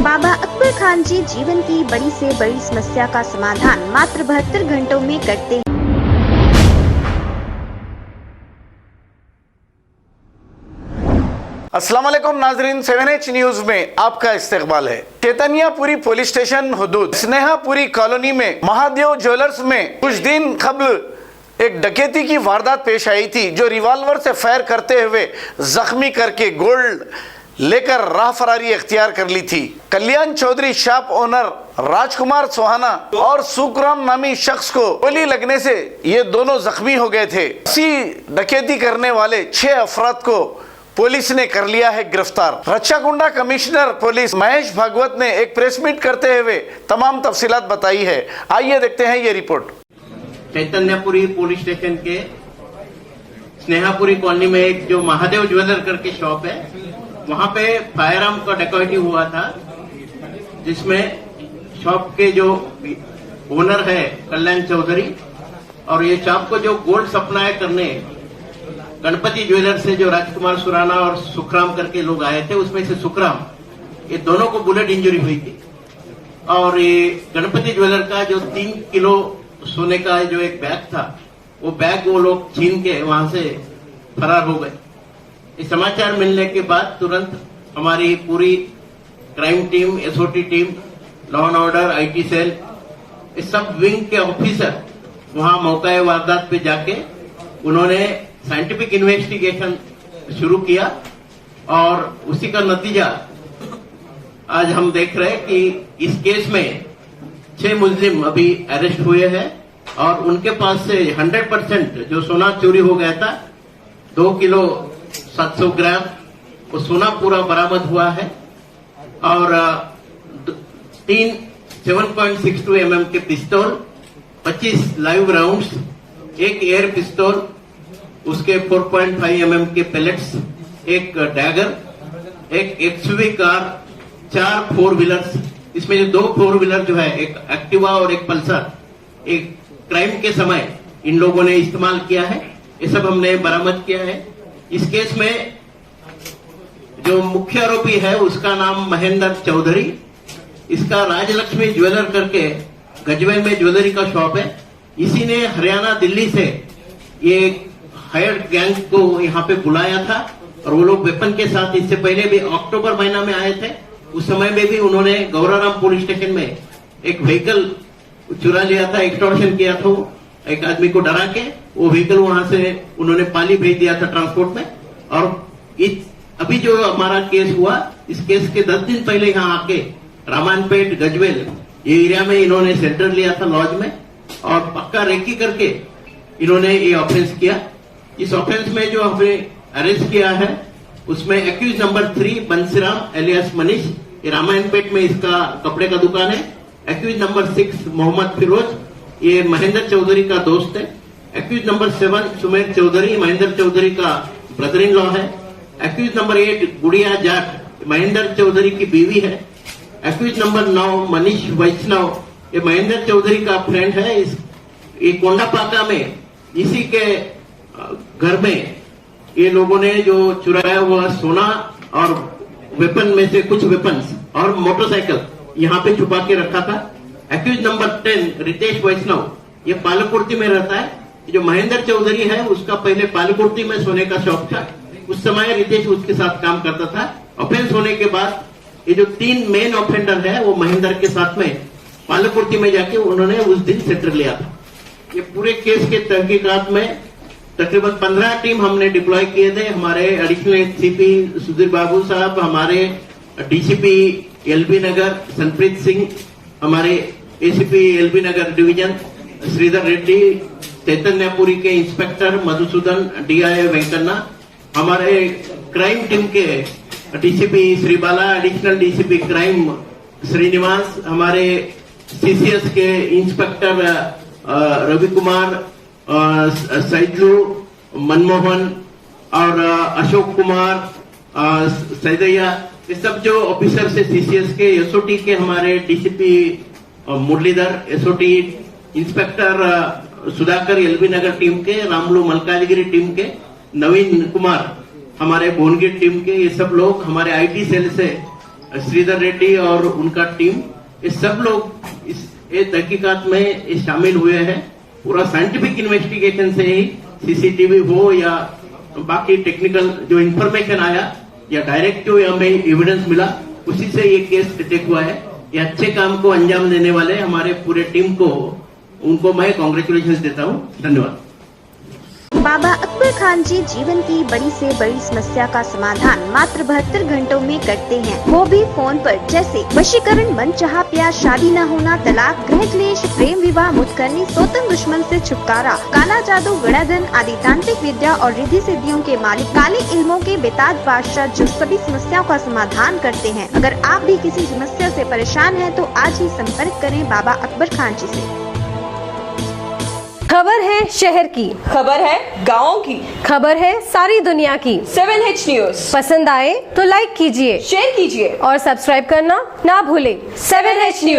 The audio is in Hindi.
बाबा अकबर खान जी जीवन की बड़ी से बड़ी समस्या का समाधान मात्र 72 घंटों में करते हैं। अस्सलाम वालेकुम नाजरीन, 7H न्यूज में आपका इस्तकबाल है। चैतन्यापुरी पुलिस स्टेशन हुदूद स्नेहापुरी कॉलोनी में महादेव ज्वेलर्स में कुछ दिन कबल एक डकैती की वारदात पेश आई थी, जो रिवॉल्वर से फायर करते हुए जख्मी करके गोल्ड लेकर राह फरारी इख्तियार कर ली थी। कल्याण चौधरी शॉप ओनर राजकुमार सोहाना और सुखराम नामी शख्स को गोली लगने से ये दोनों जख्मी हो गए थे। इसी डकैती करने वाले 6 अफराद को पुलिस ने कर लिया है गिरफ्तार। रच्चाकुंडा कमिश्नर पुलिस महेश भागवत ने एक प्रेस मीट करते हुए तमाम तफसीलात बताई है। आइए देखते हैं ये रिपोर्ट। चैतन्यपुरी पुलिस स्टेशन के स्नेहापुरी कॉलोनी में एक जो महादेव ज्वेलर करके शॉप है, वहां पे फायर आर्म का डकैती हुआ था, जिसमें शॉप के जो ओनर है कल्याण चौधरी और ये शॉप को जो गोल्ड सप्लाई करने गणपति ज्वेलर से जो राजकुमार सुराना और सुखराम करके लोग आए थे, उसमें से सुखराम, ये दोनों को बुलेट इंजरी हुई थी। और ये गणपति ज्वेलर का जो 3 किलो सोने का जो एक बैग था, वो बैग वो लोग छीन के वहां से फरार हो गए। इस समाचार मिलने के बाद तुरंत हमारी पूरी crime team, SOT team, law and order, IT cell, इस सब विंग के ऑफिसर वहां मौका वारदात पे जाके उन्होंने साइंटिफिक इन्वेस्टिगेशन शुरू किया और उसी का नतीजा आज हम देख रहे हैं कि इस केस में 6 मुलजिम अभी अरेस्ट हुए हैं और उनके पास से 100% जो सोना चोरी हो गया था, 2 किलो 700 ग्राम, वो सोना पूरा बरामद हुआ है। और 3 7.62 mm के पिस्तौल, 25 लाइव राउंड्स, एक एयर पिस्तौल, उसके 4.5 mm के पैलेट्स, एक डैगर, एक एक्सयूवी कार, 4 4 व्हीलर्स, इसमें जो 2 4 व्हीलर जो है, एक एक्टिवा और एक पल्सर, एक क्राइम के समय इन लोगों ने इस्तेमाल किया है, ये सब हमने बरामद किया है। इस केस में जो मुख्य आरोपी है उसका नाम महेंद्र चौधरी, इसका राजलक्ष्मी ज्वेलर करके गजवेल में ज्वेलरी का शॉप है। इसी ने हरियाणा, दिल्ली से ये हायर गैंग को यहाँ पे बुलाया था और वो लोग वेपन के साथ इससे पहले भी अक्टूबर महीना में आए थे। उस समय में भी उन्होंने गौराराम पुलिस स्टेशन में एक व्हीकल चुरा लिया था, एक्सटॉर्शन किया था, एक आदमी को डरा के वो व्हीकल वहां से उन्होंने पाली भेज दिया था ट्रांसपोर्ट में। और अभी जो हमारा केस हुआ, इस केस के 10 दिन पहले यहाँ आके रामायणपेट, गजवेल ये एरिया में इन्होंने सेंटर लिया था लॉज में और पक्का रेकी करके इन्होंने ये ऑफेंस किया। इस ऑफेंस में जो हमने अरेस्ट किया है उसमें accused number 3 Bansiram alias Manish, ये रामायणपेट में इसका कपड़े का दुकान है। एक्यूज नंबर 6 मोहम्मद फिरोज, ये महेंद्र चौधरी का दोस्त है। एक्यूज नंबर 7 सुमेर चौधरी, महेंद्र चौधरी का ब्रदर इन लॉ है। एक्यूज नंबर 8 गुड़िया जाट, महेंद्र चौधरी की बीवी है। एक्यूज नंबर 9 मनीष वैष्णव, ये महेंद्र चौधरी का फ्रेंड है। ये कोंडापाका में इसी के घर में ये लोगों ने जो चुराया हुआ सोना और वेपन में से कुछ वेपन्स और मोटरसाइकिल यहाँ पे छुपा के रखा था। एक्यूज नंबर 10 रितेश वैष्णव, ये पालकुर्ती में रहता है। जो महेंद्र चौधरी है उसका पहले पालकुर्ती में सोने का शॉप था, उस समय रितेश उसके साथ काम करता था। ऑफेंस होने के बाद ये जो 3 मेन ऑफेंडर है वो महेंद्र के साथ में पालकुर्ती में जाके उन्होंने उस दिन सेंटर लिया था। ये पूरे केस के तहकीकात में तकरीबन 15 टीम हमने डिप्लॉय किए थे। हमारे एडिशनल एसपी सुधीर बाबू साहब, हमारे डीसीपी एलबी नगर संप्रीत सिंह, हमारे ACP LB Nagar division Sridhar Reddy, Chaitanyapuri के इंस्पेक्टर मधुसूदन, डीआई वेंकन्ना, हमारे क्राइम टीम के DCP Shribala, additional DCP crime Srinivas, हमारे सीसीएस के इंस्पेक्टर रवि कुमार, सैदलू, मनमोहन और अशोक कुमार, सैदैया, ये सब जो ऑफिसर से सीसीएस के, एसओटी के हमारे DCP Muralidhar, SOT inspector Sudhakar LB Nagar team के, रामलू मलकाजगिरी टीम के, नवीन कुमार हमारे भुवनगिर टीम के, ये सब लोग हमारे आईटी सेल से श्रीधर रेड्डी और उनका टीम, ये सब लोग इस तहकीकात में ये शामिल हुए हैं। पूरा साइंटिफिक इन्वेस्टिगेशन से ही सीसीटीवी हो या बाकी टेक्निकल जो इंफॉर्मेशन आया या डायरेक्ट जो हमें एविडेंस मिला, उसी से ये केस डिटेक्ट हुआ है। ये अच्छे काम को अंजाम देने वाले हमारे पूरे टीम को, उनको मैं कांग्रेचुलेशन देता हूँ। धन्यवाद। बाबा अकबर खान जी जीवन की बड़ी से बड़ी समस्या का समाधान मात्र 72 घंटों में करते हैं, वो भी फोन पर। जैसे वशीकरण, मनचाहा प्यार, शादी न होना, तलाक, गृह क्लेश, प्रेम विवाह, मुतकरनी, सोतन दुश्मन से छुटकारा, काला जादू, गड़ाधन आदि तांत्रिक विद्या और रिद्धि सिद्धियों के मालिक काले इल्मों के बेताज बादशाह जो सभी समस्याओं का समाधान करते हैं। अगर आप भी किसी समस्या से परेशान हैं तो आज ही संपर्क करें बाबा अकबर खान जी से। खबर है शहर की, खबर है गाँव की, खबर है सारी दुनिया की। 7H न्यूज पसंद आए तो लाइक कीजिए, शेयर कीजिए और सब्सक्राइब करना ना भूलें। 7H news.